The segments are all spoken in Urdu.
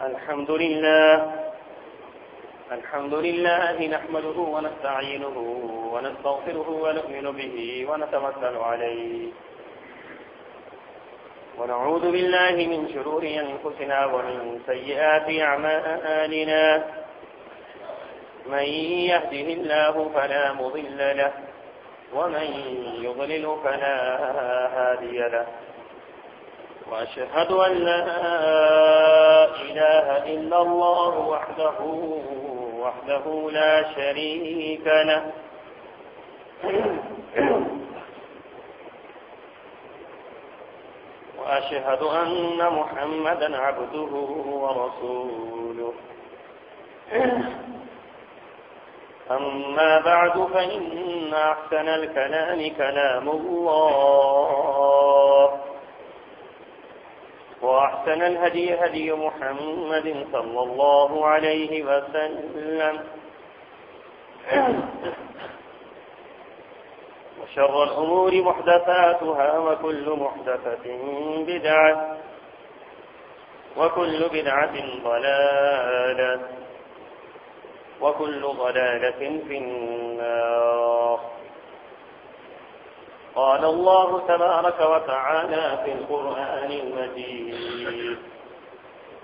الحمد لله نحمده ونستعينه ونستغفره ونؤمن به ونتوكل عليه ونعوذ بالله من شرور أنفسنا ومن سيئات أعمالنا. من يهده الله فلا مضل له ومن يضلل فلا هادي له. وأشهد أن لا إله إلا الله وحده لا شريك له. وأشهد أن محمدا عبده ورسوله. أما بعد فإن أحسن الكلام كلام الله وأحسن الهدي هدي محمد صلى الله عليه وسلم وشر الأمور محدثاتها وكل محدثة بدعة وكل بدعة ضلالة وكل ضلالة في النار. قال الله تبارك وتعالى في القرآن المجيد: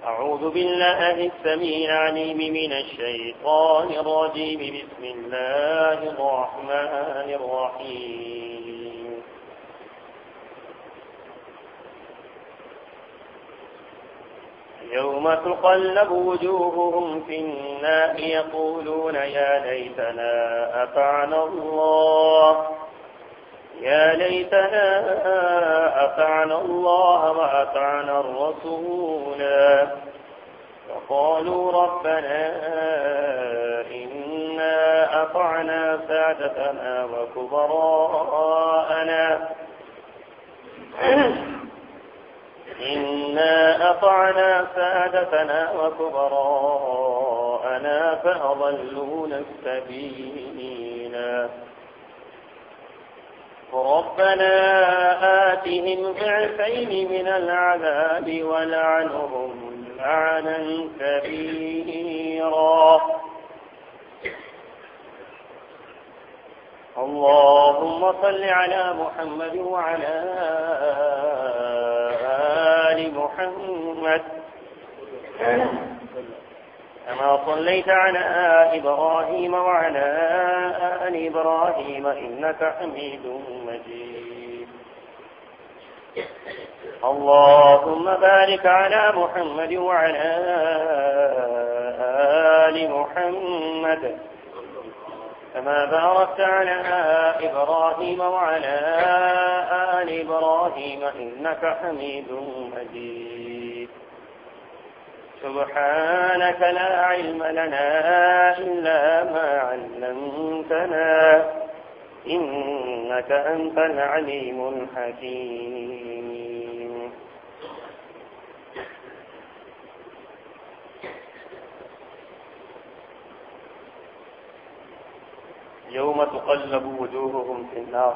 أعوذ بالله السميع العليم من الشيطان الرجيم. بسم الله الرحمن الرحيم. يوم تقلب وجوههم في النار يقولون يا ليتنا أطعنا الله وأطعنا الرسول. وقالوا ربنا إنا أطعنا سادتنا وكبراءنا فأضلونا السبيلا. ربنا آتهم ضعفين من العذاب ولعنهم لعنا كبيرا. اللهم صل على محمد وعلى آل محمد كما صليت على إبراهيم وعلى آل إبراهيم إنك حميد مجيد. اللهم بارك على محمد وعلى آل محمد كما باركت على إبراهيم وعلى آل إبراهيم إنك حميد مجيد. سبحانك لا علم لنا إلا ما علمتنا إنك أنت العليم الحكيم. يوم تقلب وجوههم في النار.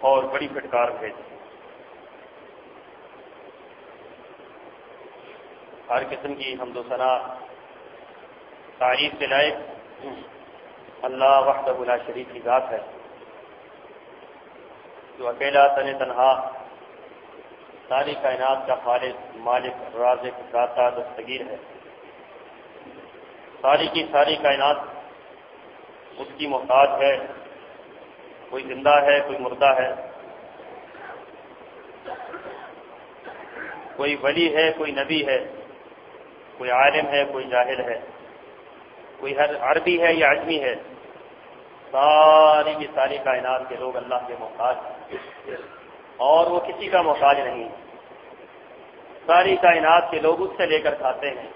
اور بڑی پھٹکار بھیجی۔ ہر قسم کی حمد و ثنا تعریف کے لائق اللہ وحدہ لا شریک کی ذات ہے، جو اکیلا تنہا ساری کائنات کا خالق، مالک، رازق، داتا، دستگیر ہے۔ ساری کی ساری کائنات اس کی محتاج ہے، کوئی زندہ ہے، کوئی مردہ ہے، کوئی ولی ہے، کوئی نبی ہے، کوئی عالم ہے، کوئی جاہل ہے، کوئی عربی ہے یا عجمی ہے، ساری کی ساری کائنات کے لوگ اللہ کے محتاج ہیں، اور وہ کسی کا محتاج نہیں۔ ساری کائنات کے لوگ اس سے لے کر کھاتے ہیں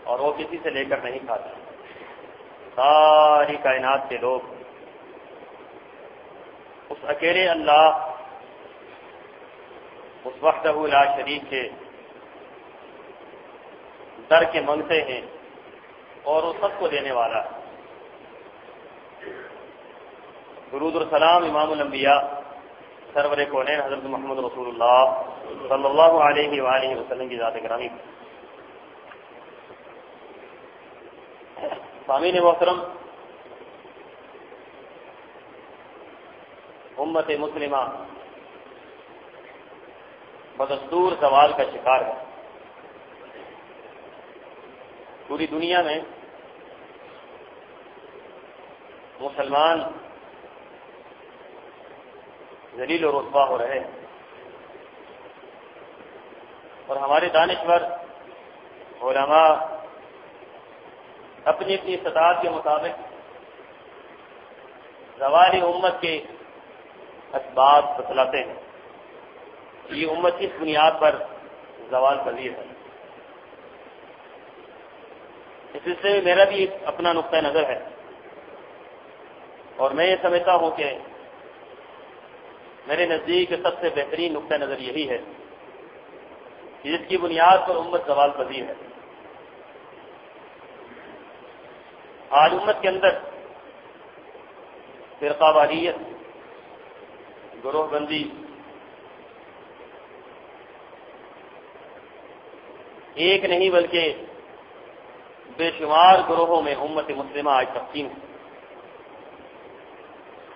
اور وہ کسی سے لے کر نہیں کھاتے۔ ساری کائنات کے لوگ اس اکیلے اللہ، اس وحدہ لا شریک کے در کے منگتے ہیں، اور وہ سب کو دینے والا ہے۔ درود و سلام امام الانبیاء سرور کونین حضرت محمد رسول اللہ صلی اللہ علیہ وآلہ وسلم کی ذات گرامی۔ سامعین محترم، امت مسلمہ بدستور زوال کا شکار ہے۔ پوری دنیا میں مسلمان ذلیل و رسوا ہو رہے ہیں، اور ہمارے دانشور علماء اپنی اپنی استطاعت کے مطابق زوال امت کے اسباب بتلاتے ہیں۔ یہ امت اس بنیاد پر زوال پذیر ہے۔ اس سلسلے میں میرا بھی اپنا نقطہ نظر ہے، اور میں یہ سمجھتا ہوں کہ میرے نزدیک سب سے بہترین نقطہ نظر یہی ہے کہ جس کی بنیاد پر امت زوال پذیر ہے۔ آج امت کے اندر فرقہ واریت، گروہ بندی، ایک نہیں بلکہ بے شمار گروہوں میں امت مسلمہ آج تقسیم ہے،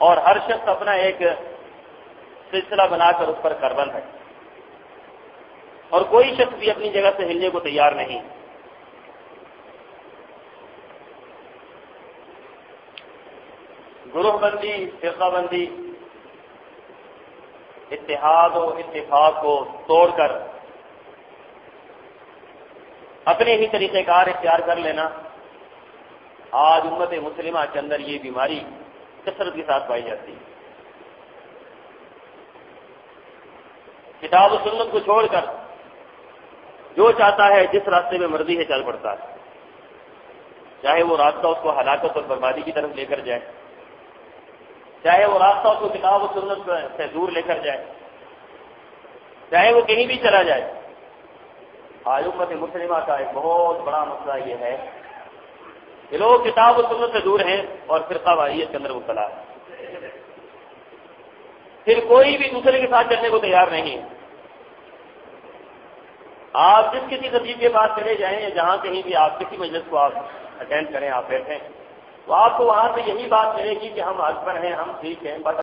اور ہر شخص اپنا ایک سلسلہ بنا کر اس پر کاربند ہے، اور کوئی شخص بھی اپنی جگہ سے ہلنے کو تیار نہیں۔ گروہ بندی، فرقہ بندی، اتحاد و اتفاق کو توڑ کر اپنے ہی طریقہ کار اختیار کر لینا، آج امت مسلمہ کے اندر یہ بیماری کثرت کے ساتھ پائی جاتی ہے۔ کتاب و سنت کو چھوڑ کر جو چاہتا ہے، جس راستے میں مرضی ہے چل پڑتا ہے، چاہے وہ راستہ اس کو ہلاکت اور بربادی کی طرف لے کر جائے، چاہے وہ راستہ اس کو کتاب و سنت سے دور لے کر جائے، چاہے وہ کہیں بھی چلا جائے۔ آج امت مسلمہ کا ایک بہت بڑا مسئلہ یہ ہے کہ لوگ کتاب و سنت سے دور ہیں اور فرقہ واریت کے اندر مبتلا ہے۔ پھر کوئی بھی دوسرے کے ساتھ چلنے کو تیار نہیں ہے۔ آپ جس کسی خطیب کے پاس چلے جائیں یا جہاں کہیں بھی آپ کسی مجلس کو آپ اٹینڈ کریں، آپ بیٹھیں، تو آپ کو وہاں سے یہی بات ملے گی کہ ہم حق پر ہیں، ہم ٹھیک ہیں، بس